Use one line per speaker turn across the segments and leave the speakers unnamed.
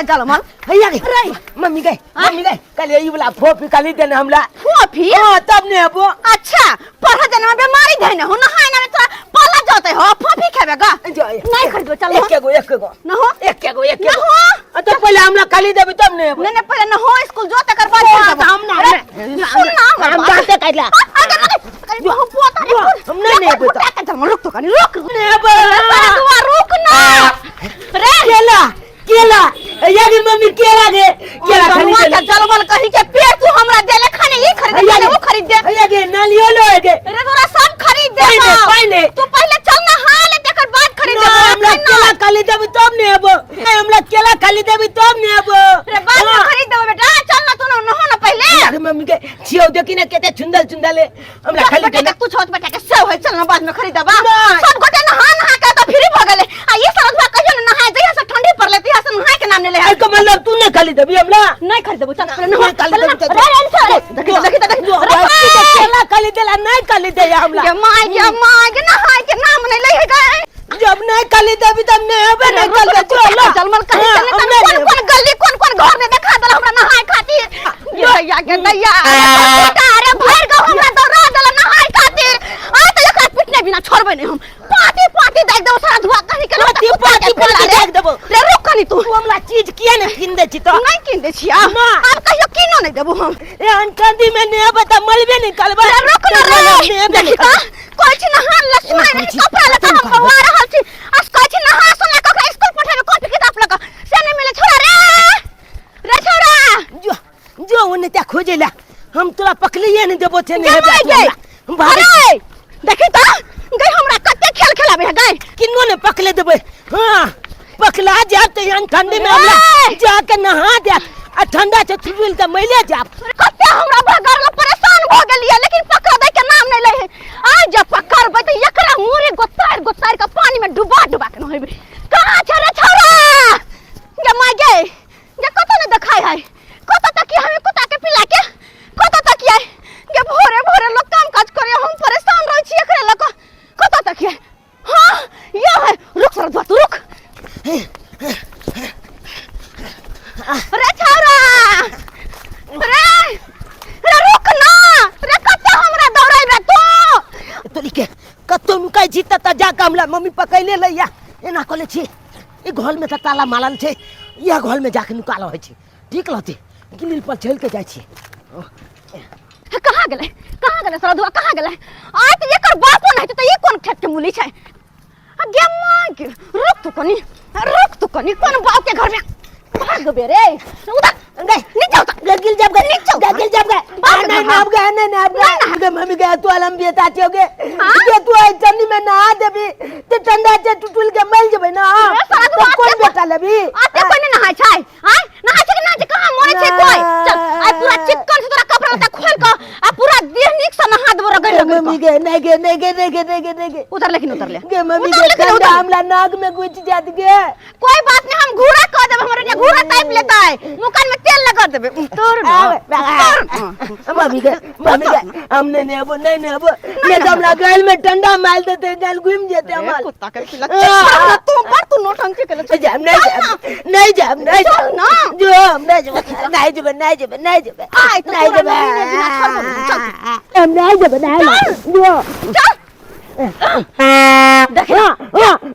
चल मन
हैया गई मम्मी गई कल यही वाला फोफी कल देने हमला
फोफी
हां तब ने अब
अच्छा पढ़ा जना बीमारी धैने हो नहाए ना तो पला जाते हो फोफी खेबे गा नहीं खरीदो चल
एक गो
ना हो एक
हो तो पहले हमला खाली देबे तब ने
नहीं पहले न हो स्कूल जोते कर बाद
हम ना सुन ना हम बात कैला
जो हम पोता
हम नहीं बता
चल रुक तो कनी रुक
ने बा
रुक ना रे
केला यानी मम्मी केला दे केला खरीद
ले चल बोल कहीं के पेड़ तू हमरा देले खाने ई खरीद दे वो खरीद दे
ये दे नालियो लो दे
रे तोरा सब खरीद दे
पहले
तू पहले चल ना हां ले देकर बाद खरीद दे
हमरा केला खाली देबे तब ने अब हमरा केला खाली देबे तब ने अब
रे बाद में खरीद देबे बेटा चल ना तू ना हो ना पहले
यार मम्मी के छियो देखी ना केते चुंदल हमरा खाली
बेटा तू छोट बेटा के सेव है चल ना बाद में खरीद देबा सब गोटे नहा के तो फिर भगले आ ये साल कहियो ना नहा जइया से ठंडी पर लेती है से नहा के नाम ले
का मतलब तू नहीं खाली देबी हमला
नहीं खरीद देबो चल पहले नहा
खाली देबी
देख
केला खाली देला नहीं खाली दे हमला
के माय के नहा के नाम नहीं ले गए
जब नहीं खाली देबी तब नहीं होबे नहीं कल
चल मन कहीं चले कौन गली कौन घर में देखा दल हमरा नहाए खातिर दैया के दैया अरे भर ग हमरा दौड़ा दल नहाए खातिर आ तो एकरा पिटने बिना छोड़बे नहीं हम पाटी देख देबो सारा धुआ कहीं के
पाटी देख देबो
रे रुक कनी तू
हमला चीज किए ने किन दे छी तो
नहीं किन दे छी अब कहियो किनो नहीं देबो हम
ए अनकंदी में ने बता मलबे नहीं कलबा
रे रुक ना रे देखी का कोई छी नहा लसुन कपड़ा लता हम बवा रहल छी आज कोई छी नहा सुना ककरा स्कूल पठाबे कॉपी किताब लगा से नहीं मिले छोड़ा रे छोड़ा
जो उन्हें त्या खोजेला हम तोरा पकलिए नहीं देबो थे
नहीं हम भारे देखी तो गई हमरा कते खेल खेलाबे है गई
किन्नो ने पकले देबे हां पकला जाते यहां ठंडी में हमला जाके नहा दे आ ठंडा से चुल के मैले जा
कते हमरा भगर परेशान हो गेलिए लेकिन पकड़ दे के नाम नहीं ले आ जब पकड़बे त एकरा मोरे गोतार के पानी में डुबा के न होइबे कहां छ रे छोरा जे माय गे जे कत न देखाय है कत तक हमें कुत्ता के पिला के कत तक है के भोरे लोग काम काज करे हम परेशान रह छी एकरे लक कत तक है हां ये है रुक सर तू रुक रे छोरा रे रुक ना रे कत हमरा दौड़ाइबे
तो लिखे कतो नुकाई जीता त जाके हमला मम्मी पकैले लैया एना कले छी ए घर में त ताला मारल छै या घर में जाके नुकाल होय छै ठीक रहते गिलिल पर चल के जाय छी
कहां गेले सरधुआ कहां गेले आय त एकर बापो नहीं त ये कोन खेत के मूली छै आ गे मां के रुक तू कनी कोन बाप के घर में भाग बे रे उधर नीचे
गिल जब गए नहीं मम्मी गए तू अलम बेटा चोगे ये तू आई चन्नी में नहा देबी ते ठंडा से टुटुल के मल जेबे ना तो कौन बेटा लेबी
आते कोई नहीं नहाय छै हां नहाय छै कि ना छै कहां मोरे छै कोई चल आ पूरा चिकन से तोरा कपड़ा लता खोल के आ पूरा देह नीक से नहा देबो रगड़
मम्मी गे नहीं गे
उतर ले
गे मम्मी गे ठंडा हमला नाक में घुस जात गे
कोई बात नहीं हम घूरा कह देब हमरे ने घूरा टाइप लेता है मुकान में तेल लगा देबे तोर
मम्मी गे हमने नहीं अब ये हमला गल में ठंडा माल देते गल घूम जेते हमार
कुत्ता के पिला तू नौटंकी के ले
जा नहीं ना जो हम नहीं जेबे
आय तो नहीं जेबे
हम नहीं जेबे जो
देख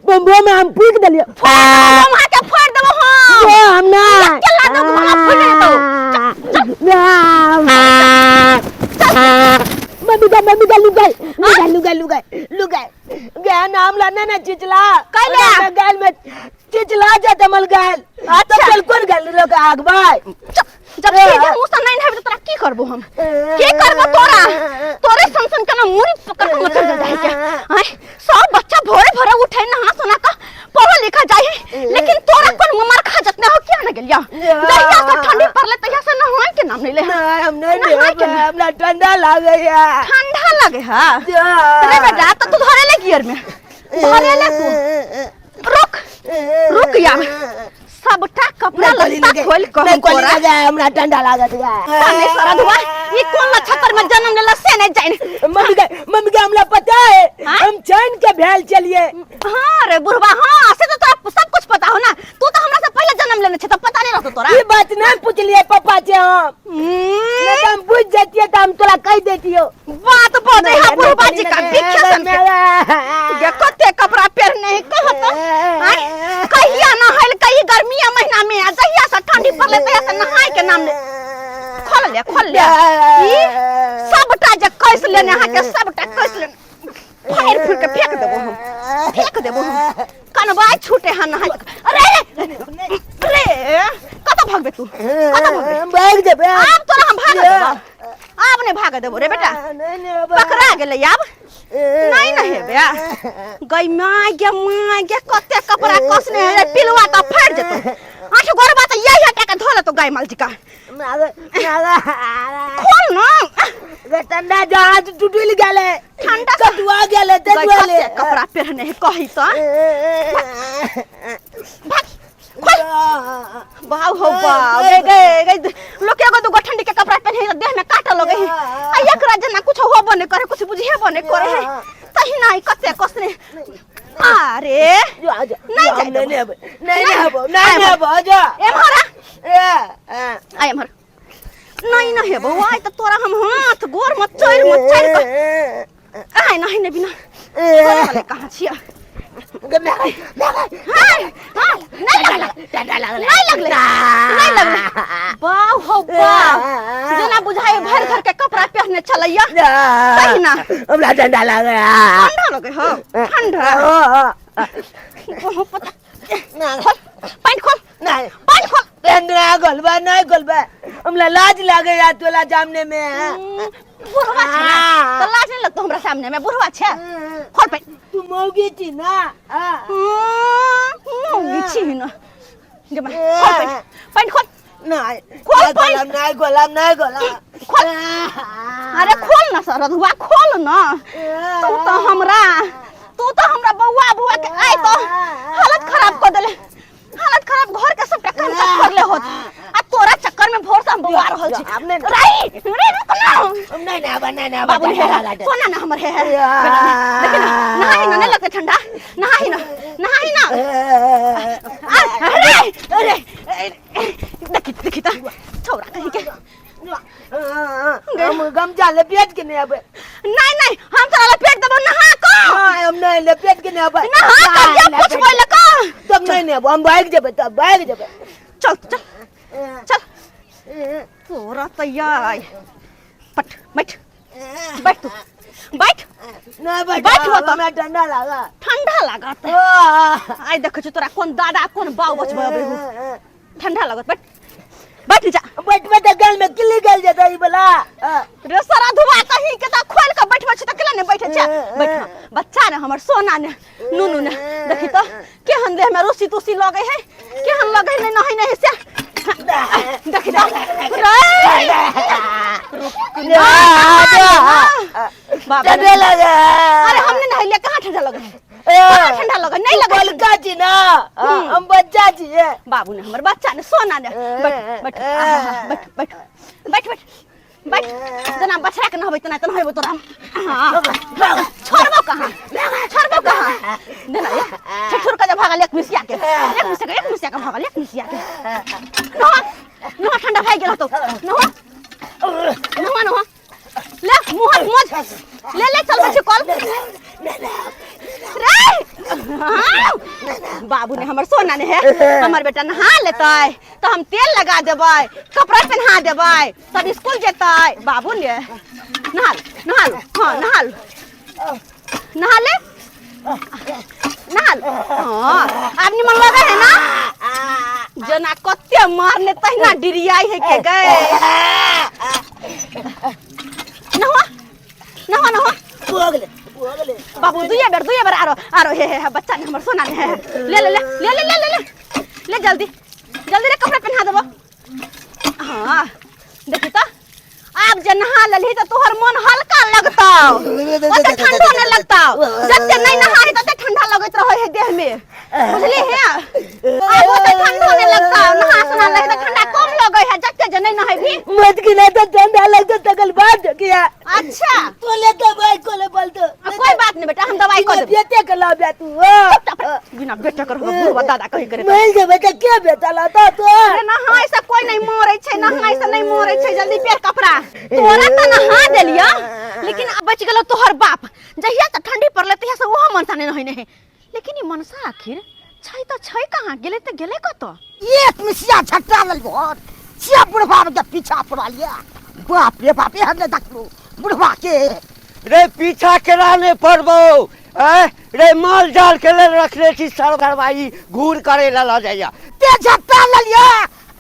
बम्बो में हम पीक दलिए
हम हाथ फोड़ देबो
हम ना
चला दो भला फुले
मम्मी लुगाई गया नाम लाना ना चिचला
कैले
गाल में चिचला जा तमल गाल तो चल कौन गाल लोग आग भाई
जब सीधे मुंह से नहीं है तो तोरा की करबो हम की करबो तोरे संसन के ना मुरी पकड़ के मत जाए के हाय सब बच्चा भोरे उठे नहा सोना का पढ़ा लिखा जाए लेकिन तोरा कोन ममर खा जतना हो क्या न गेलिया जहिया से ठंडी पड़ले तहिया से न होय के नाम नहीं ले
हम नहीं हमरा ठंडा लागे
है अरे बेटा तो तू धरे ले गियर में धरे ले तू रुक यार सबटा कपड़ा लत्ता खोल के हम
तोरा हमरा ठंडा लागत है
नहीं सारा धुआ ये कौन नक्षत्र में जन्म लेला से नहीं जाने
मम्मी के हमरा पता है हम चैन के भेल चलिए
हां रे बुढ़वा हां से तो तोरा सब कुछ पता हो ना तू तो हमरा से पहले जन्म जन्म लेने छे तो पता नहीं रहतो तोरा
ये बात नहीं पूछ लिए पापा से हम नहीं तो हम पूछ जाती है तो हम तोरा कह देती हो
बात बोले हा बुढ़वा जी का विख्यात ये कते कपड़ा पहनने है कहत कहिया नहाइल कई गर्मी महीना में जहिया से ठंडी पड़ले तहिया से नहाय के नाम ले खोल ले ई सबटा जे कैस लेने हा के सबटा कैस लेने फाड़ फूट के फेंक देबो हम कनबाई छूटे हा नहाय अरे कत भागबे तू
भाग जेबे
अब तोरा हम भाग देबो अब नहीं भाग देबो रे बेटा पकड़ा गेले अब नहीं हेबे गई माय गे कते कपड़ा कसने है पिलवा त फाड़ जेतो आठ गोरबा त यही हटा के धोले तो गाय माल जी का खोल ना
ठंडा जहाज टूटल गेले
ठंडा
कटुआ गेले तेले
कपड़ा पहने है कही तो भाग बाव हो बाव गे लोग के दो ठंडी के कपड़ा पहने देह में काटा लगे है आ एकरा जना कुछ होबो ने करे कुछ बुझेबो ने करे है तही नहीं कते कसने अरे नहीं
जा
एमहरा आ एमहर नहीं हेबो आइ त तोरा हम हाथ गोर मत चढ़ आइ नहीं ने बिना वाले कहां छिया नहीं लगले बाव हो बाव जना बुझाए भर घर के कपड़ा पहनने चलैया सही ना
हमरा ठंडा
लगे हो ठंडा ओहो पता पानी खोल पानी खोल
पेंद्रा गोलबा नहीं गोलबा हमला लाज लागे या तोला सामने में
बुढ़वा छे तो लाज नहीं लगतो हमरा सामने में बुढ़वा छे खोल पे
तू मौगी छी ना
मौगी छी ना जमा खोल पे पानी खोल
नहीं
खोल
नहीं गोला
खोल अरे खोल ना सरधुआ खोल ना तू तो हमरा बउआ के आई तो हालत खराब कर देले हालत खराब घर के सबटा काम सब कर ले होत आ तोरा चक्कर में भोर से हम बुआ रहल छी
हमने
रे रुक ना
नहीं
बाबू सोना ना हमर है लेकिन नहाई ना नहीं लगते ठंडा नहाई ना अरे देखी ता छोरा कहीं के
हम गमजा लपेट के नहीं आबे
नहीं हम तोरा लपेट देबो नहा को
हम नहीं लपेट के नहीं आबे
नहा कर क्या कुछ बोल का
तब नहीं हम भाग जेबे तब भाग जेबे
चल तोरा तैयार बैठ तू बैठ
नहीं बैठ हो तो मैं ठंडा लगा
आई देख तोरा कौन दादा कौन बाऊ बचबे ठंडा लगत बैठ जा
बैठ गल में किल्ली गल जाता ई बला
रे सारा धुआ कहीं के त खोल के बैठबे छ त केला ने बैठे छ बैठ बच्चा ने हमर सोना ने नुनु ने देखी तो केहन देह में रोसी तोसी लगे है केहन लगे नहीं से देखी तो बाबा
ठंडा लगा
अरे हमने नहीं ले कहां ठंडा लगा ठंडा लगा नहीं लगा
बलका जी ना हम बच्चा जी है
बाबू ने हमर बच्चा ने सोना ने बैठ जना बछड़ा के न होबे तना होबे तोरा छोड़बो कहां देना ये छठुर का भागल एक मिसिया के भागल एक मिसिया के न ठंडा भाई गेल तो न ले मुंह मोज ले चल बच्चे कॉल बाबू ने हमर सोना ने है हमर बेटा नहा लेतै तो हम तेल लगा देबै कपड़ा पहना देबै तब स्कूल जेतै बाबू ने नहा ले अब निमन लगे है ना जना कते मारने तहिना डिरियाई है के गए नहा बाबू दुइया बेर आरो हे बच्चा ने हमर सोना ने है ले जल्दी रे कपड़ा पहना देबो हां देखी तो अब जे नहा लेली त तोहर मन हल्का लगतौ ओते ठंडा न लगतौ जते नहीं नहाई तते ठंडा लगत रहे है देह में बुझली है अब ओते ठंडा न लगतौ नहा सुना लगे त ठंडा कम लगे है जते जे नहीं नहाई भी।
मत गिना तो ठंडा लगता तकल बात किया।
अच्छा
तो ले दवाई को ले बोल दो।
कोई बात नहीं बेटा, हम दवाई कर देब।
बेटे के ला बे तू
बिना बेटा कर बुढ़वा दादा कहि करे।
मैं जे बेटा क्या बेटा लाता तो
अरे नहा ऐसा कोई नहीं मरे छै, नहा ऐसा नहीं मरे छै। जल्दी पेर कपड़ा तोरा त नहा देलिया, लेकिन अब बच गेलो तोहर बाप। जहिया त ठंडी पड़ले तहिया से ओहो मनसा नहीं रहने है। लेकिन ई मनसा आखिर छै त छै कहां गेले त गेले कत?
एक मिसिया झट्टा लल बहुत सिया बुढ़वा के पीछा पड़ा लिया। बाप रे बाप ये हमने देख लो बुढ़वा के
रे पीछा कराने पड़बो। रे माल जाल के ले रखले छी सर घरवाई घूर करे ला जाइया।
ते झट्टा ल लिया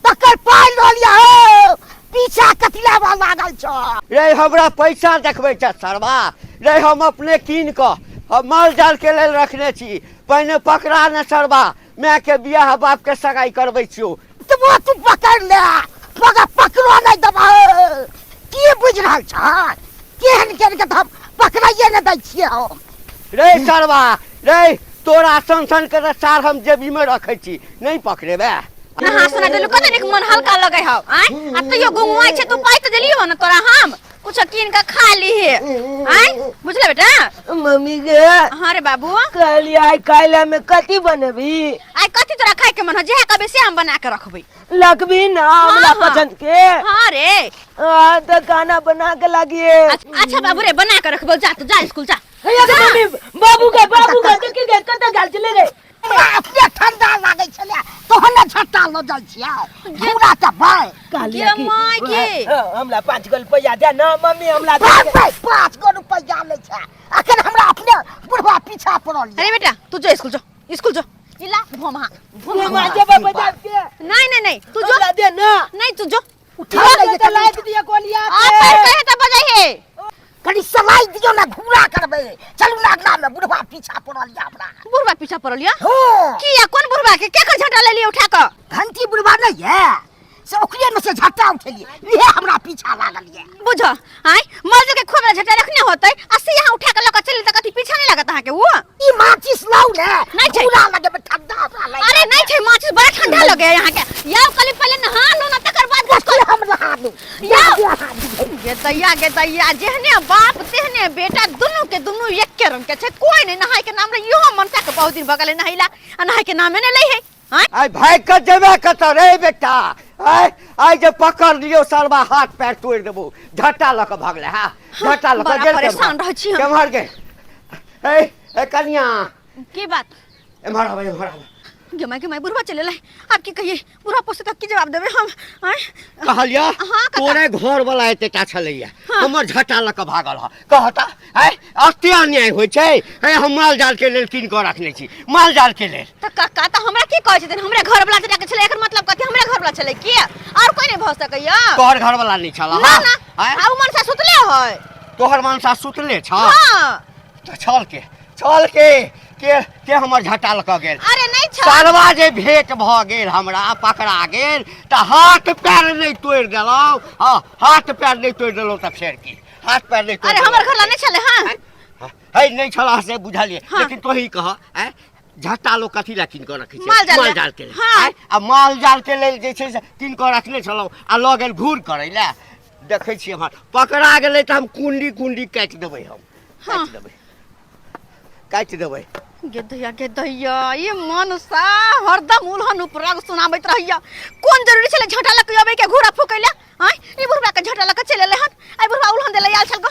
तकर पाई ल लिया हो पीछा कतिला वाला लागल छ।
रे हमरा पैसा देखबे छ सरवा। रे हम अपने कीन क हम माल जाल के ले रखने छी। पहले पकड़ा न सरवा, मैं के बियाह बाप के सगाई करबै छियो।
तू पकड़ ले मगर पकड़ो नहीं दबा की बुझ रहल छ। केहन केहन के हम पकड़ाइए न दै छियै हो।
रे सरवा रे तोरा सन के सार हम जेबी में रखे छी, नहीं पकड़ेबे।
नहा सुना देलु कते निक मन हल्का लगे हौ। आय आ तइयो गुंगुआई छै, तू पाई त देलियो न तोरा हम कुछ कीन के खा लीहे। आय बुझले बेटा।
मम्मी के
हां रे बाबू
कहली आई कायला में कथी बनेबी?
आय कथी तोरा खाए के मन हो जे कबे से हम बना के रखबै।
लगबी ना हमरा पसंद के।
हां रे
तो खाना बना के लागिए।
अच्छा बाबू रे बना के रखबो। जा तू जा स्कूल जा।
मम्मी बाबू का देखी के कत गाल चले रे। अपने ठंडा लागे छले तो हने झट्टा ल जल छिया पूरा त भाई
के माय के
हमरा 5 गो रुपया दे ना मम्मी हमरा दे 5 गो रुपया ले छ। अखन हमरा अपने बुढ़वा पीछा पड़ल।
अरे बेटा तू जो स्कूल जा, स्कूल जा। इला भोमा
भोमा जब बजा के
नहीं तू जो
दे ना।
नहीं तू जो
उठा ले त लाइट दिया कोलिया
आ फिर कहे त बजाई है।
कनी सलाई दियो ना घूरा करबे। चलू लागला में बुढ़वा पीछा पड़ल या हमरा।
बुढ़वा पीछा पड़ल या
हो
किया? कौन बुढ़वा के के झटा ले लियो उठा क?
घंटी बुढ़वा नहीं है से ओकरे में से झट्टा उठेलिए ये हमरा पीछा लागल ये।
बुझ आय मर्द के खोबरा झटा रखने होतै अस्सी यहां उठा के लक चली त कथि पीछा नहीं लागत हां के वो?
ई माचिस लाउ ने
नहीं छै।
पूरा लगे में ठंडा वाला।
अरे नहीं छै माचिस, बड़ा ठंडा लगे यहां के। याओ कल पहले नहा लो ना तकर बाद कुछ कर।
हम नहा दू
गे दैया जेहने बाप तेहने बेटा दुनु के दुनु एक के रंग के छै। कोई नहीं नहाय के नाम रे इहो मनसा के बहुत दिन बगले नहाइला आ नहाय के नामे ने ले है।
आई भाई कर देबे कत रे बेटा। आई जे पकड़ लियो सरवा हाथ पैर तोड़ देबो। झट्टा लक भागले। हां झट्टा लक
बड़ा परेशान रह छी हम।
केमहर गे? ए कन्या
की बात?
एमहर आबै।
के मैं बुढ़वा चले लाई। आप की कहिए बुढ़वा पोसे तक की जवाब देबे हम? आय
कहलिया
हाँ,
तोरे घर वाला एतेटा छलैया
हाँ।
हमर झटा लक भागल ह। कहता अत्ते अन्याय होय छै। हम माल जाल के लेल कीन के रखने छी। माल जाल के लेल
त काका त हमरा की कहै छथिन? हमरे घर वाला जटा के छले एकर मतलब कथि? हमरे घर वाला छले की और कोई नहीं भ सकैया?
तोहर घर वाला नहीं छला?
ना ना आ उ मनसा सुतले होय।
तोहर मनसा सुतले छ?
हां
त चल के हमर झटा लक गेल।
अरे नहीं छ
सरवा जे भेट भ गेल हमरा पकड़ा गेल त हाथ पैर नहीं तोड़ देलौ। हां हाथ पैर नहीं तोड़ देलौ त फेर की हाथ पैर नहीं तोड़।
अरे हमर घर ला नहीं छले। हां
है नहीं छला से बुझलिए।
हाँ।
लेकिन तोही कह झट्टा लो कथी ला कीन के रखै छै?
माल जाल
के लेल।
हाँ।
आ माल जाल के लेल जे छै से कीन के रखने छलौ आ ल गेल घूर करे ले। देखै छी हम पकड़ा गेलै त हम कुंडी काटि देबै। हम काटि देबै।
गे दैया ये मनसा हरदम उल्हन उपराग सुनाबैत रहैया। कोन जरूरी छले झटा लक अबे के घोड़ा फुकैला? आय ई बुढ़वा के झटा लक चले ले हन। आय बुढ़वा उल्हन देले आल छल ग।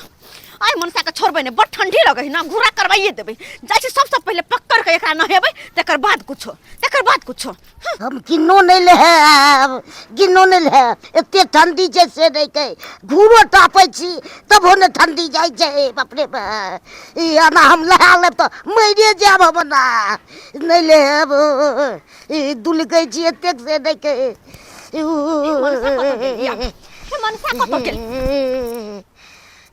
आय मनसा के छोड़बै ने बड़ ठंडी लगै ना घोड़ा करबाइए देबै। जाय छै सबसे पहले पकड़ के एकरा नहेबै तकर बाद कुछो।
हम किन्नो नहीं ले एते ठंडी छै से नहीं के घूरो टापै छी तब होने ठंडी जाय छै। बाप रे बा ई आना हम लहा ले तो मरे जाब हम ना नहीं लेब। ई दुलकै छी एते से नहीं के
मनसा कत गेल?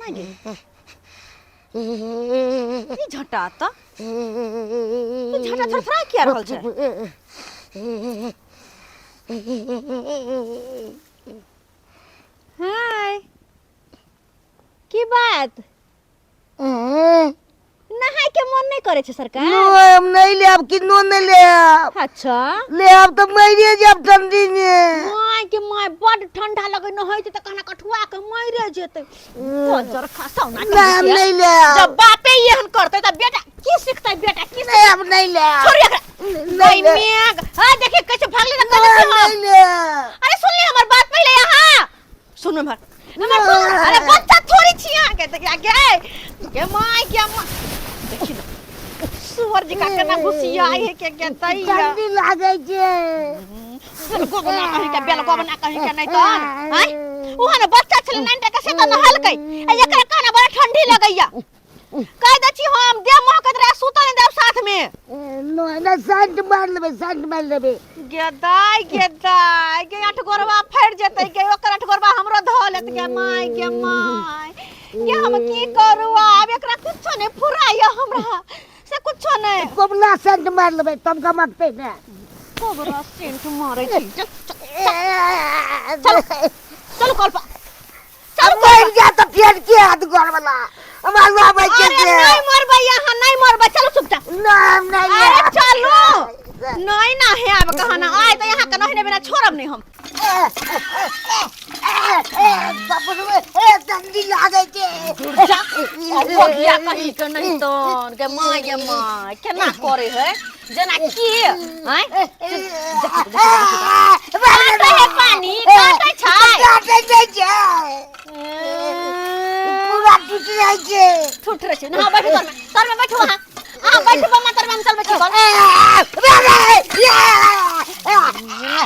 नहीं गे ई झटा त ई झटा थरथरा किया रहल छै? हाय की बात? नहाय के मन नहीं करे छै सरकार?
हम नहीं लेब किन्नो नहीं लेब।
अच्छा
लेब तो मरे जाब ठंडी में।
माय के माय बड़ बड़ ठंडा लगे न होई त कहना कठुआ के मरे जेते बजर खसौना
नहीं हम नहीं ले
जब बापे एहन करते त बेटा की सिखतै बेटा की
नहीं हम नहीं ले
छोड़ नहीं मेघ हां देखिए कैसे भाग ले
नहीं ले
अरे सुन ले हमर बात पहले यहां सुन हमर अरे बच्चा थोड़ी छिया के त के माय क्या देखी सुवर जी का केना घुसिया है के तैया
ठंडी लागे छे
चल गोबना कहि के बेल गोबना कहि के नहीं तो हैं ओहन बच्चा छले 9 टका से त नहलकै एकरा काना बड़ा ठंडी लगैया कह दछि हम दे महकत रे सुतल देव साथ में
ना संत मार लेबे
गेदाई के आठ गोरवा फड़ जेतै के ओकर आठ गोरवा हमरो ध लेत के माय ये हम की करू अब एकरा कुछो नहीं फुराया हमरा से कुछो नहीं
कोबला संत मार लेबे तब गमकते ने
कोबरा सेंट मारे छी चल कॉल पर चल
मर जा तो फिर के हाथ गोर वाला हमार बाबा के
नहीं मरबे यहां नहीं मरबे चलो चुपचाप
नहीं
अरे चलो नहीं ना है अब कहना आए तो यहां के नहीं बिना छोड़ब नहीं हम
बाबू रे ठंडी लागे छे
जा अब हो गया कहीं के नहीं तो के माय केना करे है जना की हैं काटे है पानी काटे छै
पूरा टूट रही छे
छूट रहे ना बैठो तर में बैठो हां बैठो बम्मा तर में हम चल बैठो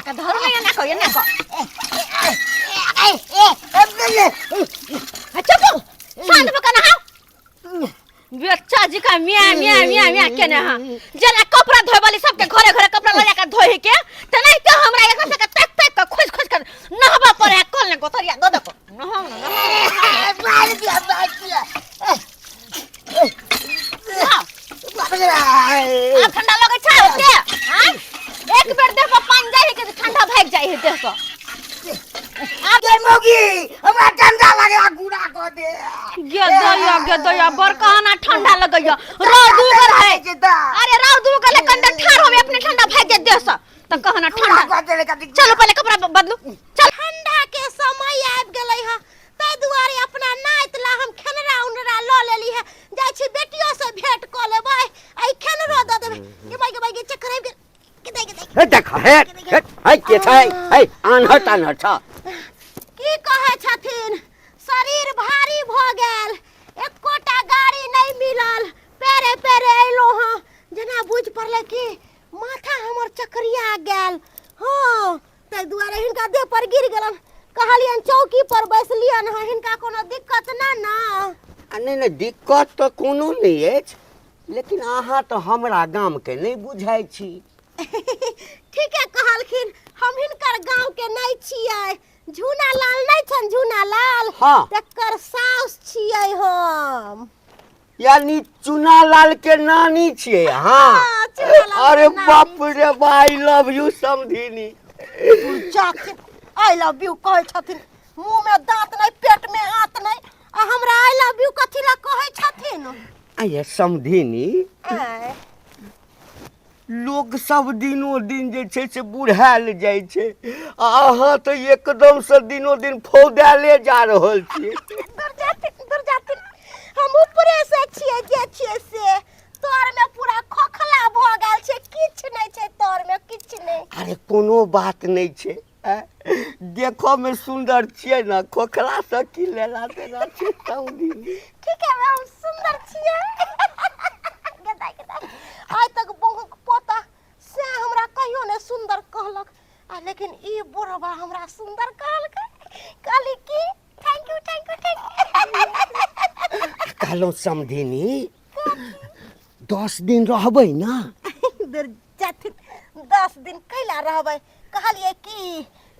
का धर में ना को ये ना को चुप शांत बकना हां बेचा जी का मिया केने हां जना कपड़ा धोए वाली सबके घरे कपड़ा ले जाकर धोए के त नहीं तो हमरा एक से तक खोज कर नहबा पड़े कल ने गोतरिया दो दको नहा
मार दिया
आ ठंडा लगे छै ओते हां एक बेर देह पर पानी जाई के ठंडा भाग जाई है देह पर
आगे मोगी हमरा ठंडा लगे गुड़ा को दे
गे दया बरकाना ठंडा लगैया राव दुगर है अरे राव दुगर ले कंडा ठार होवे अपने ठंडा भाग जाई देह से त कहना ठंडा चलो पहले कपड़ा बदलू चल ठंडा के समय आब गेलै ह तै दुआरे अपना नाइत ला हम खनरा उनरा ल लेली है जाय छी बेटियो से भेंट क लेबै आई खनरो द देबै के भाई चक्कर आब
हे देख हे के छै हे आनहट छ
की कहे छथिन शरीर भारी भ गेल एकोटा गाड़ी नहीं मिलल पेरे एलो ह जना बुझ पड़ले कि माथा हमर चक्रिया गेल हां तै दुआरे हिनका देह पर गिर गेलन कहलियन चौकी पर बैसलियन ह हिनका कोनो दिक्कत ना
नहीं दिक्कत तो कोनो नहीं अछि लेकिन अहाँ तो हमरा गाम के नहीं बुझाई छी
ठीक है कहलखिन हम हिनकर गांव के नहीं छियै झूना लाल नहीं छन झूना लाल
हाँ
तकर सास छियै हम
यानी चुना लाल के नानी छियै हाँ अरे बाप रे आई लव यू समधिनी
जाके आई लव यू कहे छथिन मुंह में दांत नहीं पेट में हाथ नहीं आ हमरा आई लव यू कथि ला कहे छथिन
आये समधिनी लोग सब दिनो दिन जे छै से बुढ़ाल जाय छै अहाँ तो एकदम से दिनो दिन फौदाले जा रहल छी
दूर जातिन हम ऊपरे से छियै से तोर में पूरा खोखला भ गेल छै किछ नहीं छै तोर में किछ नहीं
अरे कोनो बात नहीं छै देखो में सुंदर छियै ना खोखला से की लेला देना छै समधिनी
ठीक है हम सुंदर छियै गदाई आज तक बहुत पोता से हमरा कहियो ने सुंदर कहलक आ लेकिन ई बुढ़वा हमरा सुंदर कहली की थैंक यू
कहलो समधिनी 10 दिन रहबै ना
दूर जाथिन 10 दिन कैला रहबै कहलिए कि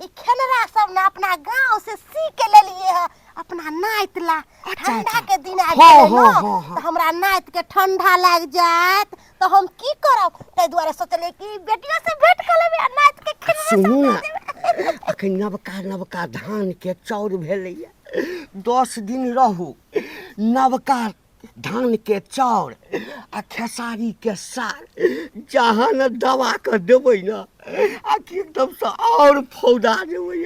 ई खेलरा सब ना अपना गांव से सी के ले लिए है अपना नाइत ला ठंडा के दिन आ गेल न त हमरा नाइत के ठंडा लाग जात तो हम की करब तै दुआरे सोचले कि बेटिया से भेंट कर लेबे नाइत के खेलरा
सुनू ना अखन नवका धान के चाउर भेलैया 10 दिन रहू नवका धान के चाउर आ खेसारी के साग जहाँ न दबा के देबै ना आ एकदम से और फौदा जेबै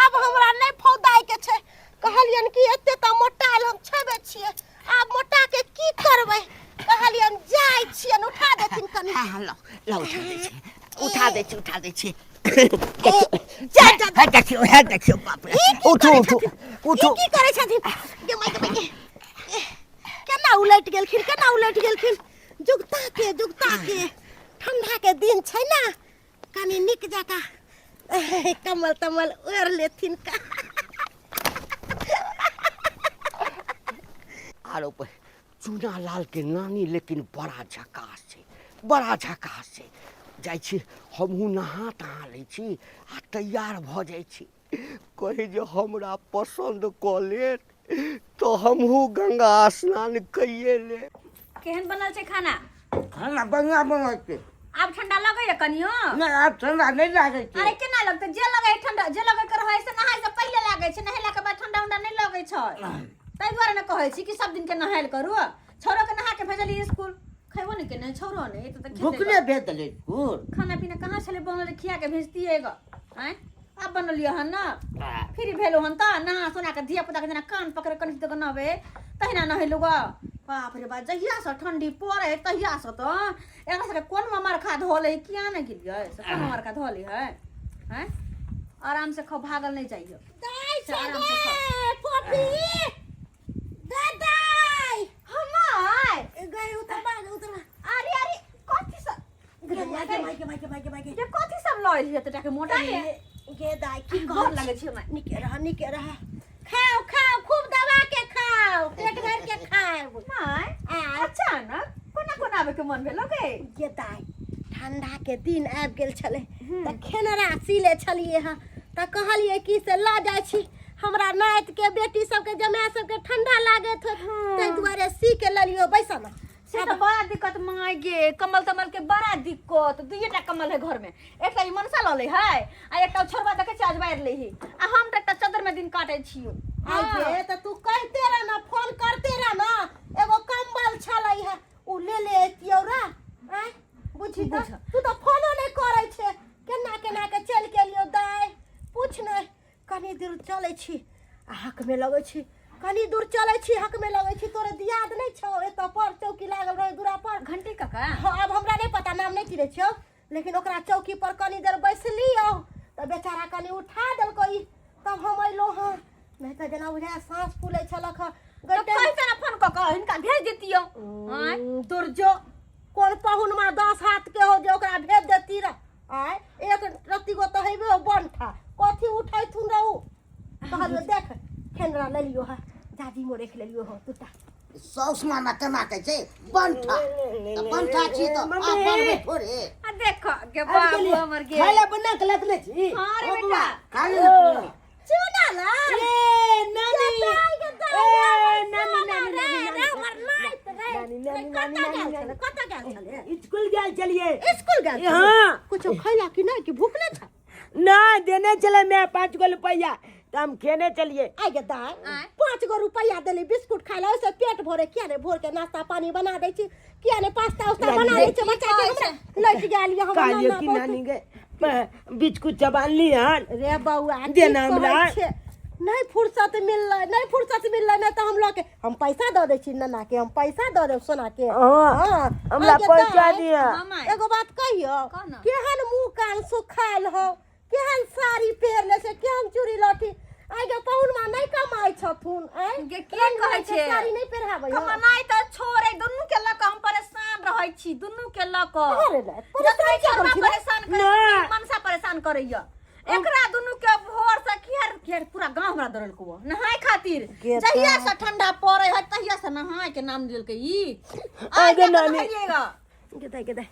अब हमरा नहीं फौदाय के छै कहलियन कि एते त मोटाइल हम छेबे छियै आब मोटा के की करबै कहलियन जाय छियन उठा देथिन कनी
हां ला उठा दे छी
जा
देखियो बाप रे उठो
की करे छथिन गे माय के केना उलट गेलखिन जुगता के ठंडा के दिन छै ना कनी निक जाका कमल तमल ओढ़ लेथिन का
आरो पे चूना लाल के नानी लेकिन बड़ा झकास छै जाइ छी हमहूँ नहा तहा लै छी आ तैयार भऽ जाइ छी कहे जे हमरा पसंद कऽ लेत तो हमहूँ गंगा स्नान कइए ले।
केहन बनल छै खाना
बढ़िया बनल छै।
आब ठंडा लगैया कनियो
नहीं आब ठंडा नहीं लागे छै।
अरे केना लगतै जे लगै ठंडा जे लगै कर है से नहाय से पहले लागे छै नहेला के बाद ठंडा उंडा नहीं लगै छै तै दुआरे न कहै छी कि सब दिन के नहायल करू छोरो के नहा के भेजली स्कूल खैबो नहीं के नहीं छोरो नहीं तो खेते
भूखले भेज देले स्कूल
खाना पीना कहां छले बनल खिया के भेजतिए ग हैं अब बनलियो हन ना फिर भेलो हन त नहा सोना के धिया पुता के जना कान पकड़ कन तो नबे तहिना नहेलु ग बाप रे बा जहिया से ठंडी पड़े तहिया से तो एकरा से कोन मार खा धोले किया न गिलिए से कोन मार खा धोले है हैं आराम से खा भागल नहीं जाइयो
आराम से खा पोपी दादाई
हमाय
गए उतर
अरे कथि सब
माइके
ये कथि सब लइल है त मोटा
गे दाई की
घर लगे छै मैं
निके रहा खाओ खूब दबा के खाओ पेट भर के खाओ
माय अचानक कोना आबे के मन भेल गे
गे दाई ठंडा के दिन आबि गेल छले त खेनरा सीले छलिए ह त कहलिए कि से ला जाय छी हमरा नाइत के बेटी सब के जमाय सब के ठंडा लागे थ तै दुआरे सी के ललियो बैसल
से तो बड़ा दिक्कत माय गे कमल तमल के बड़ा दिक्कत दुईटा कमल है घर में एकटा ई मनसा ल ले है आ एकटा छोरबा देखे चार्ज मार ले ही आ हम त एकटा चादर में दिन काटे छियो
आई गे त तू कहते रह ना फोन करते रह ना एगो कंबल छलै है उ ले एतियो रा हैं बुझी त तू त फोनो नहीं करे छे केना के चल के लियो दाई पूछ नहीं कनी दूर चले छी आ हक में लगे छी कनी दूर चले छी हक में लगे छी तोरे दियाद नहीं छौ एत पर चौकी लागल रहे दूरा पर
घंटी काका
अब हमरा नहीं पता नाम नहीं चिरे छियो लेकिन ओकरा चौकी पर कनी देर बैसलियो त बेचारा कनी उठा देलको ई तब हम अइलो हां नहीं त जना बुझा सांस फूले छलक
तो कैसे ना फोन क इनका भेज देतियो हां
दूर जो कोन पहुन में 10 हाथ के हो जे ओकरा भेज देती रे आय एक रत्ती गो त हेबे बनठा कथि उठाई थुन रहू कहलियो देख खेनरा ले लियो है दादी मोरे के ले लियो हो तुता
सौस मामा टमाटर छै बनठा छी तो आ बनबे थोड़े
आ देखो के बाबू हमर गे
खाइला बना के लखले छी
हां रे बेटा
खाली
चुना ला ए नानी नानी कत गेल छले
स्कूल गेल चलिए
स्कूल गेल
हां
कुछ खैला कि नहीं कि भूखले था
ना देने चले मैं 5 गो रुपया तो हम खेने चलिए
आ गे दाई 5 गो रुपया देली बिस्कुट खाइला ओसे पेट भरे किया ने भोर के नाश्ता पानी बना दै छी किया ने पास्ता उस्ता बना दै छी बच्चा के हमरा लट गेल हम
कालियो की नानी गे बिस्कुट चबान ली हन
रे बौआ
देना हमरा
नहीं फुर्सत मिललै नहीं तो हम लोग के हम पैसा दे दै छी नन्ना के हम पैसा दे देब सोना के
हां हमरा पैसा दिया
एगो बात कहियो केहन मुंह कान सुखाल हो केहन साड़ी पहिर ले से केहन चूड़ी लठी आगे पहुन में नहीं कमाई छथुन
गे के कहै छे
साड़ी नहीं पहिराबै
कमाई त छोरे दुन्नु के ल हम परेशान रहै छी दुन्नु के ल
अरे
परेशान करे मनसा परेशान करैया एकरा दुन्नु के भोर से केर पूरा गांव हमरा दरल को नहाय खातिर जहिया से ठंडा पड़े है तहिया से नहाय के नाम देल के ई
आगे नानी
गे दाई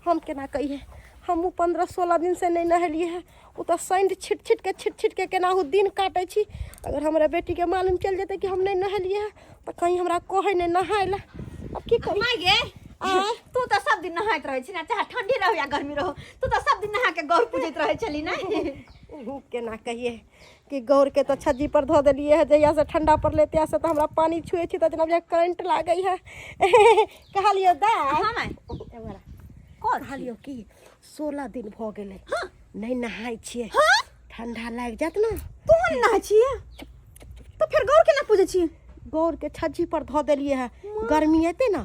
हम केना कहिए हम 15-16 दिन से नहीं नहलिए है उ तो सैंड छिट के केनाहू दिन काटे छी अगर हमरा बेटी के मालूम चल जेते कि हम नहीं नहलिए है तो कहीं हमरा कहे नहीं नहायला अब की करी
माय गे तू तो सब दिन नहाइत रहे छी ना चाहे ठंडी रहो या गर्मी रहो तू तो सब दिन नहा के गौर पूजैत रहे छली नहीं
केना कहिए कि गौर के तो छज्जी पर धो देलिए है जहिया से ठंडा पर लेते से तो हमरा पानी छुए छी तो जना करंट लागई है कहलियो दाई
हां माय
एवरा कहलियो कि 16 दिन भ गेलै नहीं नहाई छिए ठंडा लाग जात ना
तू कोन ना छिए तो फिर गौर के ना पूजे छिए
गौर के छज्जी पर धो देलिए है गर्मी एते ना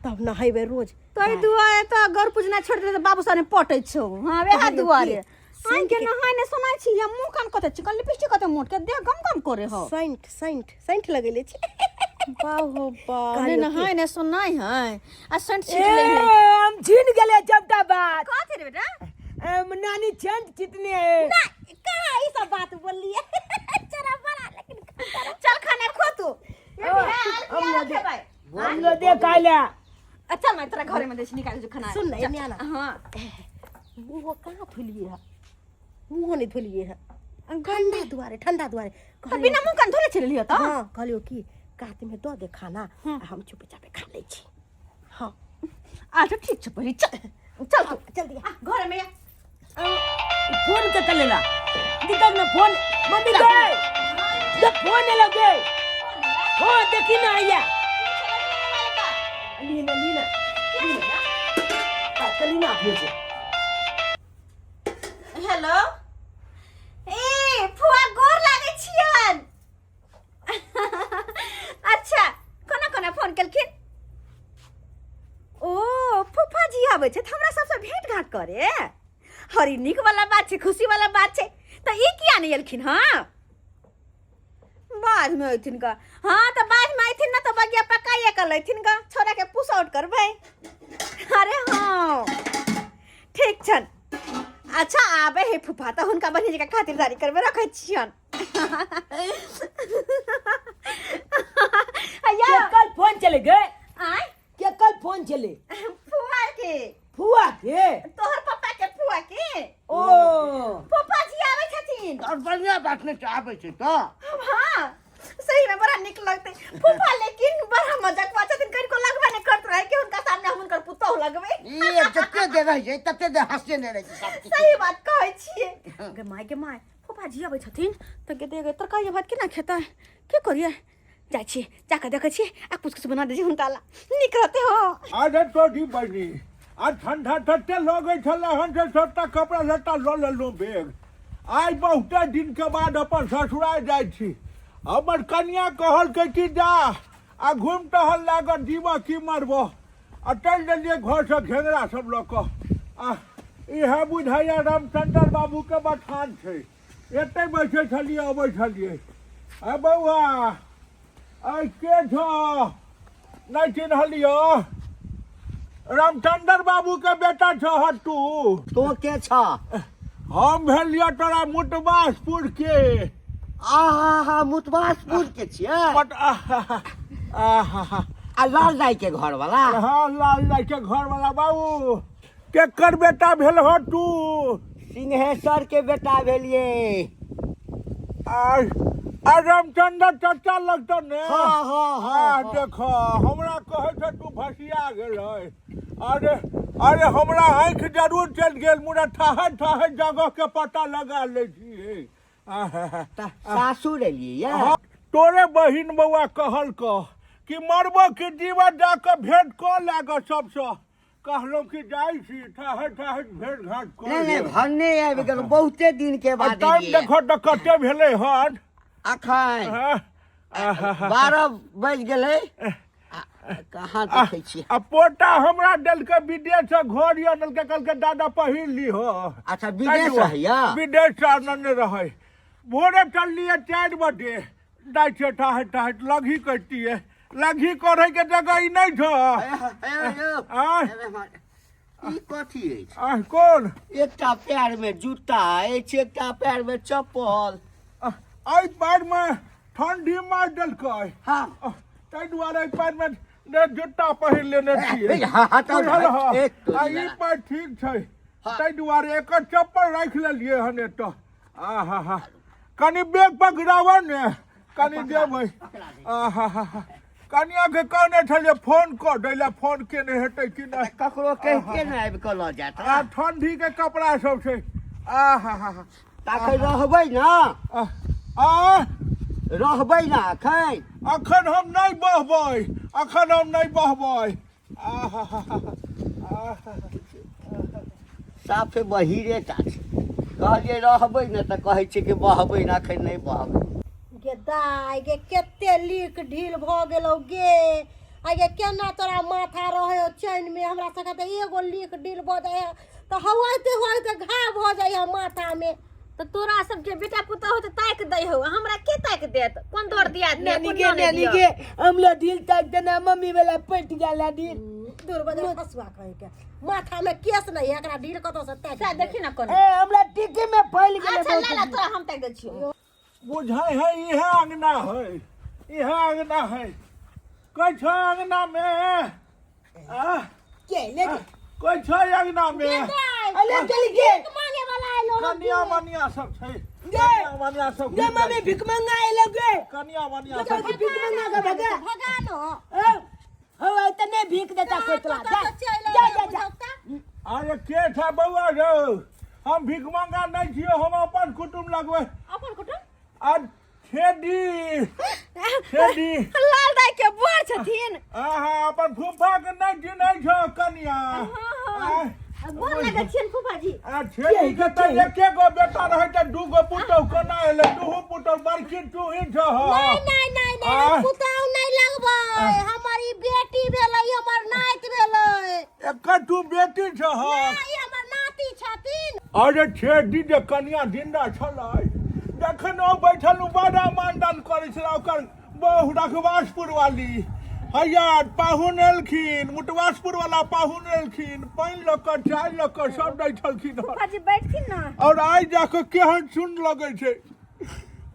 तब नहाइबे रोज
तो ई दुआरे तो गौर पूजना छोड़ दे बाबू साने पटै छौ हां वेहा दुआरे आइ के नहाय ने सुनाइ छी हम मुंह कान कते चिकन लिपस्टिक कते मोट के देह गम गम करे हो
सेंट लगेले छी
बाहो बा ने नहाय ने सुनाइ है आ सेंट छिट ले
ए
है
हम झिन गेले जबटा बात
का थे रे बेटा
नानी छंट चितने
ना कहां ई सब बात बोलिए चरा बड़ा लेकिन चल खाने खो तू
हम लो दे काला
अच्छा मैं तेरा घरे में दे निकाल जो खाना
सुन ना ये आना
हां
मुंह कहां धुलिए है मुंह नहीं धुलिए है ठंडा दुआरे
तो बिना मुंह कान धोले चलियो तो
हां कहलियो की कात में दो दे खाना हम चुपे चापे खा ले छी हां
अच्छा ठीक छ पहले चल चल तू
जल्दी
घर में
फोन के कलेला दिक्कत ना फोन मम्मी गए जब फोन लगे हां देखी ना आया लीना कलीना भेजे
हेलो ए फुआ गोर लागे छियन अच्छा कोना फोन केलखिन ओ फुफा जी आबै छै हमरा सबसे भेंट घाट करे हरी निक वाला बात छै खुशी वाला बात छै त ई किया नहीं एलखिन हां बाद में आइथिन का हां तो बाद में आइथिन ना तो बगिया पकाइए कर लेथिन का छोरा के पुश आउट करबै अरे हां ठीक छन अच्छा आबे हे फुफा तो हुनका बहिनी जी के खातिरदारी करबे रखै छियन
क्या कल फोन चले गए
आय
क्या कल फोन चले
फुआ के
तोहर
पापा के फुआ के
ओ
फुफा जी आवे छथिन
और बढ़िया बात नहीं चाहबे छै तो
हां सही में बड़ा निक लगते फुफा लेकिन बड़ा मजाक बात छथिन कनको लगबे नहीं करत रहे कि उनका सामने हम उनकर पुतौ लगबे
ये जत्ते दे रह छै तत्ते दे हंसते नहीं रह छै सब
सही बात कहै छिए गे माय फुफा जी आवे छथिन त के देगे तरकारी भात केना खेता के करिए जाइ छी जाके देखै छी आ कुछ बना दे हुनका ला निक रहते हो
अरे तोड़ी बनी आ ठंडा तत्ते लगे छले हन से सबटा कपड़ा लत्ता ल लेलहुँ बैग आइ बहुते दिन के बाद अपन ससुराल जाइ छी हमर कन्या कहल के कि जा आ घूम टहल लागत जीवा की मरबो आ चल देलिए घर से घेंगरा सब लऽ कऽ आ इहे बुझाइया रामचंद्र बाबू के बखान छै एते बैठे छलिए अबै छलिए आ बौआ आई के छो नहीं चिन्हलियो रामचंद्र बाबू के बेटा छह तू
तो के छ
हम भेलिए तोरा मुटबासपुर के
आहा मुतवासपुर के छियै
बट
आ लाल दाई के घर वाला
हाँ लाल दाई के घर वाला बाबू केकर बेटा भेल हो तू
सिंहेश्वर के बेटा भेलिए
आ रामचंद्र चाचा लगतो ने
हाँ
देखो हमरा कहे छ तू भसिया गेल अरे हमरा आँख जरूर चल गेल मुरा ठहर जगह के पता लगा ले छी
सासुर एलिए
हाँ, तोरे बहिन बउआ कहल कि मरबो कि जीवन जाके भेंट क लाग सबसे कहलो कि जाइ छी ठहर भेंट घाट कर
नहीं भन्ने आबि गेल बहुते दिन के बाद
टाइम देखो त कते भेलै हन
अखन 12 बज गेलै कहाँ देखै छी
आ पोता हमरा देलकै विदेश से घर या देलकै कहलकै दादा पहिर ली हो
अच्छा विदेश रहैया
विदेश से आनने रहे भोरे चललिए 4 बजे जाइ छै ठहर लघी कटिए लघी करे के जगह ई नहीं छ
ई कथी अछि
कौन
एकटा पैर में जूता अछि एकटा पैर में चप्पल
आई पैर में ठंडी मार देलकै
हाँ
ताहि दुआरे एहि पैर में जूता पहिर लेने छियै ई पैर ठीक छै ताहि दुआरे एकर चप्पल राखि लेलियै हन एतऽ आहा कनि बैग पकड़ाबऽ ने कनि देबै आहा कनिया के कहने छलियै फोन कऽ दै लए फोन केने हेतै कि नहि
ककरो कहि के न आबि कऽ लऽ जायत
आ ठंडी के कपड़ा सब छै आहा
ताकि रहबै न रहबै न
अखन हम नहीं बहबै
साफे बहिरे टा छै कहलिए रहबै ने तऽ कहै छै कि बहबै ना एखन नहीं बहबै।
गे दाइ गे केते लीक ढील भ गेलौ गे आ गे केना तोरा माथा रहे चैन में हमरा सके त एगो लीक ढील भ जाय त हवाइते घाव भ जाय माथा में।
तो तोरा सबके बेटा पुता हो तो ताक दे हो, हमरा के ताक देत? कौन तोर दिया दे?
नानी के हमला ढील ताक देना मम्मी वाला पट जाला ढील।
दूर बजा हसुआ कह के माथा में केस नहीं एकरा ढील कतो से ताक
सा देखी ना कोन।
ए हमरा टिके में फैल गेले।
अच्छा ला ला तोरा हम ताक दे छियो।
बुझाई है इहे अंगना है, इहे अंगना है। कोई छ अंगना में आ
के ले
कोई छ अंगना में
अले चली गे
मांगे वाला आइलो
कनिया मनिया सब छै।
गे
कनिया मनिया सब
गे मम्मी भिख मंगा आइले गे।
कनिया मनिया
चल
सब
भिख मंगा के भगा
भगा नो
हो इतने भीख देता कोतला जा जा जा।
अरे के था बउआ रो, हम भीख मंगा नहीं छियो, हम अपन कुटुम लगवे।
अपन कुटुम
आ छेदी छेदी
लाल दाई के बड़ छथिन।
आहा अपन फूफा के नहीं चिन्है छो कनिया।
गोर लगे छिन फूफा जी।
आ छेदी के त एके गो बेटा रहै त दू गो पुतौ कोना एले? दुहु पुतौ बड़की तू ही छ।
नहीं पुताऊ नहीं लगबै, हमारी बेटी भेलै, हमर नाति भेलै।
एकर तू बेटी छ।
ई हमर नाती छथिन।
अरे छेदी जे कनिया जिंदा छलै, जखन ओ बैठल बड़ा मानदान करै छलै, ओकर बहु रघवासपुर वाली हैया पाहुन एलखिन, मुटवासपुर वाला पाहुन एलखिन, पानि लऽ कऽ चाय लऽ कऽ सब दै छलखिन।
फूफा जी बैठथिन ना।
और आइ जाके केहन सुन लगे छै,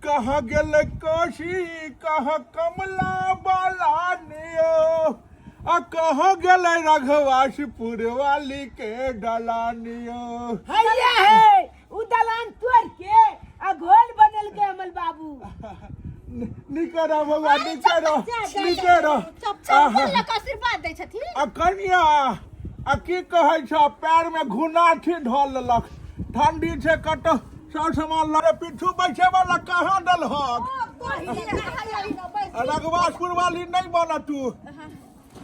कहाँ गेलै कोशी, कहाँ कमला बाला नियो, आ कहाँ गेलै रघवासपुर वाली के डलानियो।
हैया है उ दलान तोड़ के आ घोल बनल के अमल बाबू।
निके रह बउआ, निके रह, निके रह।
चप्पल लग आशीर्वाद दै छथिन।
आ कनिया आ की कहै छ, पैर में घुनाठी धऽ लेलक, ठंडी छै कतौ सब सामान लड़े पीछू बैठे वाला कहाँ दलहक? रघवासपुर वाली नहीं बना तू।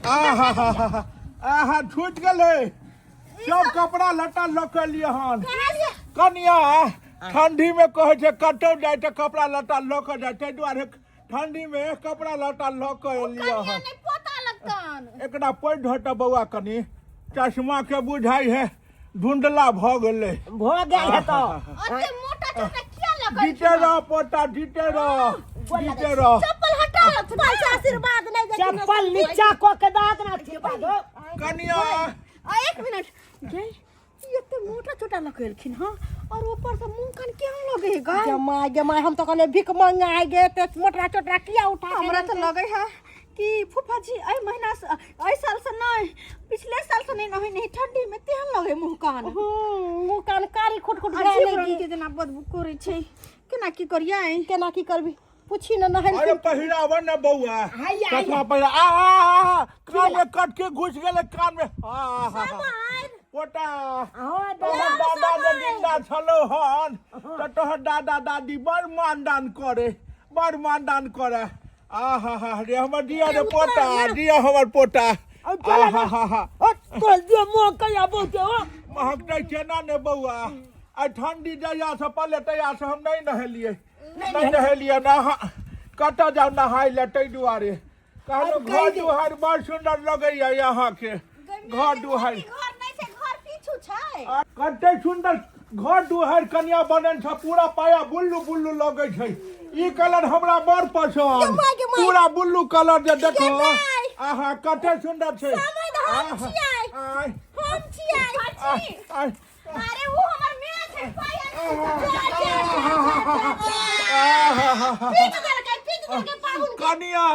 आहा छूट गेले सब कपड़ा लत्ता लऽ के लिए हन। कनिया ठंडी में कहे छै कतौ जाए त कपड़ा लत्ता लऽ के जाए, ताहि दुआरे ठंडी में कपड़ा लत्ता लऽ के लिए हन।
नहीं पता लगतन।
एकरा पैर ढट बउआ, कनी चश्मा के बुझाई है धुंधला भ गेले।
भ गेल है तो
अते मोटा छोटा किया लगै?
जीते रह पोता, जीते रह, जीते रह।
चप्पल हटा लो, फूफा से आशीर्वाद नहीं दे।
चप्पल नीचा को के दाद ना छिपा दो।
कनिया
एक मिनट गे, ये तो मोटा छोटा लगेलखिन हां, और ऊपर से मुंह कान क्या लगेगा? जमाई हम तो कहले भीख मांगा आए गे, ते मोटा छोटा किया उठा? हमरा तो लगे है कि फूफा जी आई महीना से आई साल से नहीं, पिछले साल से नहीं ठंडी में तेहन लगे मुंह कान कारी खुट
अजीब के जना बदबू करे छै। केना की करियै?
केना की करबी पूछी न नहल
अरे पहिरावन न बउआ, चश्मा पहिरा। आ कान में कट के घुस गेले कान में। पोता तोहर दादा जे जिंदा छलो हन त तोहर दादा दादी बड़ मानदान करे, बड़ मानदान करे। आहा रे हमर दिया रे पोता, दिया हमर पोता। आहा
तो जो मुंह कया बोते हो
महक नहीं केना ने बउआ। आ ठंडी जहिया से पहले तहिया से हम नहीं नहेलिए, नहीं नहेलिए ना। कतऽ जाऊ नहाय ले, ताहि दुआरे कहलहुँ घर दुआरि बड़ सुंदर लगैया यहाँ के घर दुआरि।
घर नहीं छै, घर पीछू छै।
कते सुंदर घर दुआरि कनिया बनल छ, पूरा पाया बुल्लू बुल्लू लगे छै। ई कलर हमरा बड़ पसंद, पूरा बुल्लू कलर जे देखो। आहा कते सुंदर छै।
हम छियै। अरे वो हमर मेरा छै, पाहुन
कनिया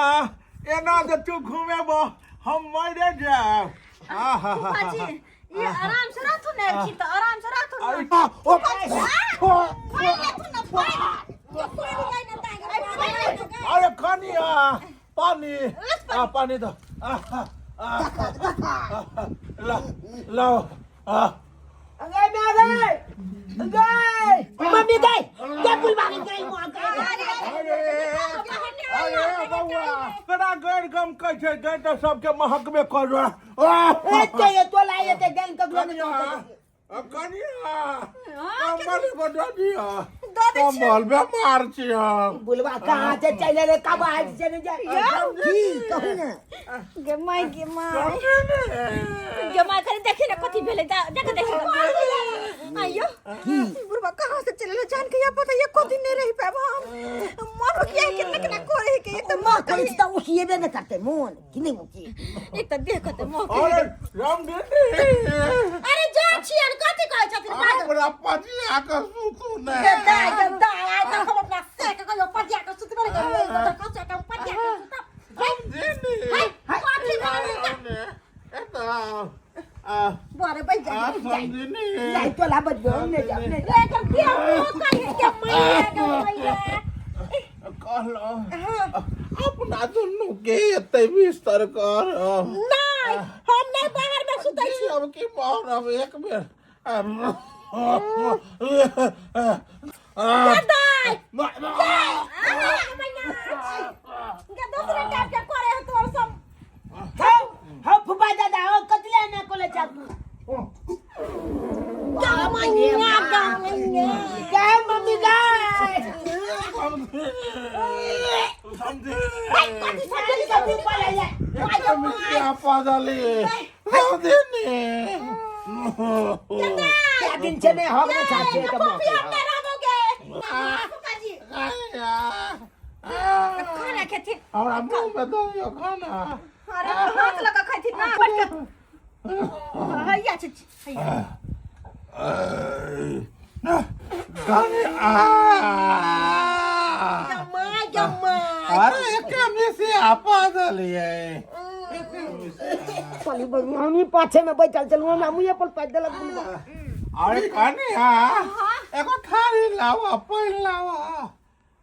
एना जे तू घुमेबो हम मरे जाएब।
फूफा जी ये आराम से रहथु ने, की तो आराम से रहथु ने।
अरे कनिया पानी, पानी दो। लाओ।
अगे मैं गए मम्मी गए क्या बुलवाने गई मुआ
अरे बउआ तोरा गैर गम कह छै, गै त सबके महक में कर।
ए तो ये तो लाए ते गन कगलो में
कनिया कम्बल बजा दिया कम्बल बीमार छी हम
बुलवा कहाँ से चले रे कब आए से नहीं जाए की कहू ना
गे माय करे देखी ना कथी भेले देख आइयो
बुढ़वा कहाँ से चले जान के या पता ये को दिन नहीं रही पाब हम मारो किया कितना कितना करे के एक तो
मां कहीं तो उठिए बे न करते मोन कि नहीं मुकी
एक तो देखते मोह
अरे राम दीदी
अरे जा छियन कथी कहै छथिन बात
बड़ा पजिया के सुतू ने
गदा आइ त हम अपना से के कहियो पटिया के सुत बरे के कसे के पटिया के सुत
दीदी
कथी भेले
बारे बैठ जा
समझनी
नहीं तो ला बजबो ने जा ने
लेकर के मुंह कहि के मैया
कहलो अपना दुनु के एते बिस्तर कर
नहीं हम नहीं बाहर में सुतै छी
अब की मोहन अब एक बेर
गदाई के दूसरे टाइप के करे हो तोर सब
हो फुफा दादा हो कतले ना कोले चाकू क्या मम्मी गाय
क्या पादली
क्या दिन से नहीं हो गया चाचे का
कॉफी हम नहीं रहोगे फुफाजी खाना खेती
हमरा मुंह में दो खाना
अरे हाथ लगा खाई थी ना पट के हैया छी
अरे से आपा दलिए
पली हम पाछे में बैठल चलू हम मुए पर पैदल बुलवा
अरे कनिया एगो थारी लावा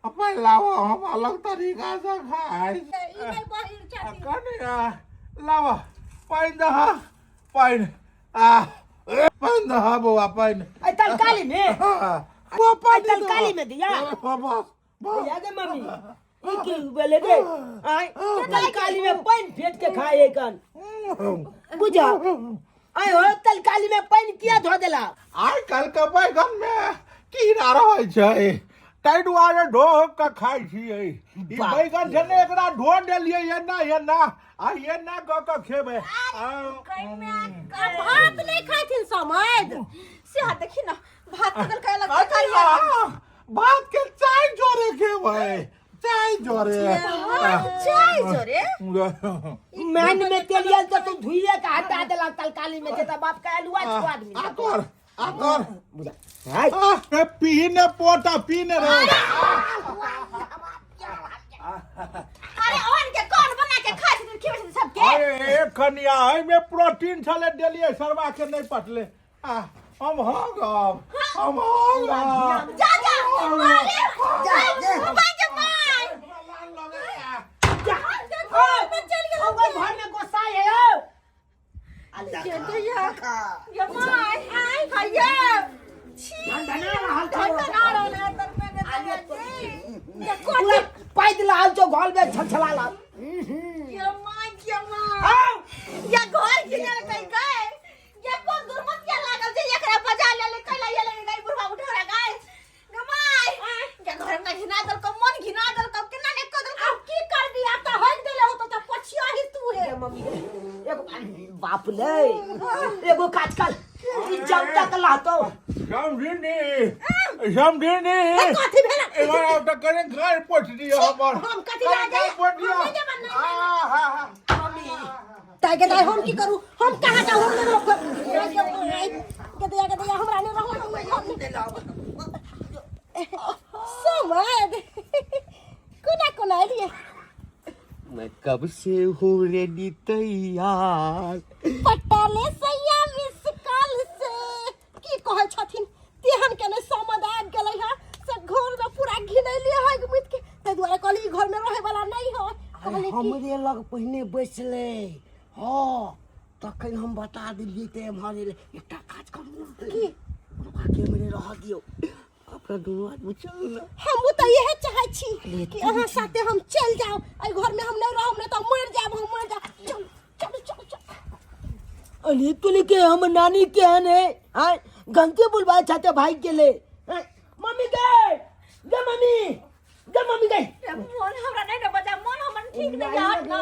अपन लावा हम अलग तरीका से खाई कनिया लावा पैन दहा पैन पैन दहा बुआ पैन
आई तलकाली में
वो पैन
तलकाली में दिया
बस
याद है मम्मी ई की बोले दे आई तलकाली में पानी फेंट के खाए कन बुझा आई हो तलकाली में पानी किया धो देला
आइ काल के बैगन में कीड़ा रहे छै ताहि दुआरे ढो के खाइ छियै ई बैगन छै ने एकरा ढो देलियै एना आ एना क खेबै
भात नहीं खाई थी समझ से देखी ना भात बदल के अलग
करिया भात के चाय जोरे खेबै चाय जोरे
मैन में तेलियल तो तू धुइए का हटा देला तलकाली में जेता बाप का अलुआ स्वाद मिल
आकर
बुझा हाय
पीने पोटा पीने रे
अरे और के कौन बना के खाई थी खिबै थी सबके
अरे कनिया एहि में प्रोटीन छले देलियै सरवा के नहीं पटले हम हो गब
जा भाई के माय
घर में गोसा है हो
ये माय आई भैया छी धना रहल तर में ये कोन
पैदल आल जो घर में छछला ला
ये माय या घर किने कहीं गए ये कौन दुर्मतिया लागल जे एकरा बजा ले कैला ये ले गई बुढ़वा उठा गए गमाय ये घर में घिना दल को मन घिना दल को केना ने को दल अब की कर दिया त हल देले हो तो पछिया ही तू है
मम्मी एगो बाप ले एगो काज कर ई जमता के लातो
समझिनी
कथी भेला
एवा त करे घर पोछ दियो हमर
हम कथी लागे
पोछ दियो
मम्मी
ताके दाई हम की करू हम कहां जाऊ हम के हमरा ने रहू समझ कोना लिए
मैं कब से हूँ रेडी तैयार
पटाले सैया मिस कॉल से की कहै छथिन तेहन के ने समझ आब गेलै है से घर में पूरा घिनैले है मिट के ते दुआरे कहली घर में रहे वाला नहीं हो कहली
हमरे लग पहिने बैसले हां तखन हम बता दिलिए ते हमारे एकटा काज करू की बाकी हमरे रह दियो अपना दोनों आदमी चल ना
हम तो यह चाहे छी कि अहाँ साथे हम चल जाओ आई घर में हम नहीं रहब नहीं तो मर जाब हम मर जा चल
अली तुली के हम नानी के हने हां गंती बुलवा चाहते भाई के ले मम्मी गए मम्मी गए
मन हमरा नहीं ना बजा मन हमर ठीक नहीं यार ना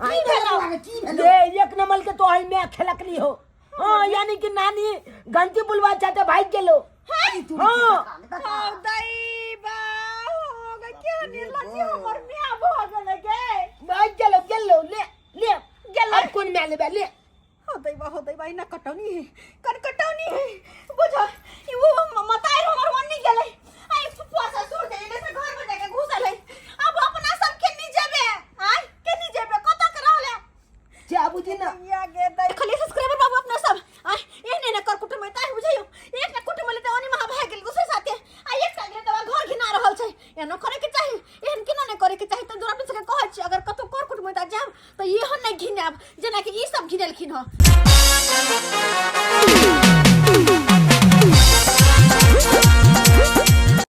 आई ले एक नंबर के तो आई मैं खेलकली हो हाँ यानी कि नानी गंती बुलवा चाहते भाई के लो हाँ
दाई बा हो गए क्या निर्लज्ज हमर मियां हो गेले गे
भाई चलो ले अब कौन में ले
हो दई बा इना कटौनी है कटौनी है बुझो ई वो मताई हमर मन नहीं गेले आई फुफा ससुर दे ले से घर में जाके घुसल है अब अपना सब के नी जेबे हां के नी जेबे कत के रहले
जा बुझी ना
या गे दाई
खाली सब्सक्राइबर बाबू अपना सब ए ने न कर कुटुम में ताई बुझाइयो एक न कुटुम ले त ओनी महा भाग गेल दूसरे साथे एक सागरे त घर घिना रहल छै ए न करे के चाहि एहन केना न करे के चाहि त दूर अपने से कहै छी अगर कतो कर कुटुम में त जाब त ये न घिनाब जेना कि ई सब घिनेलखिन ह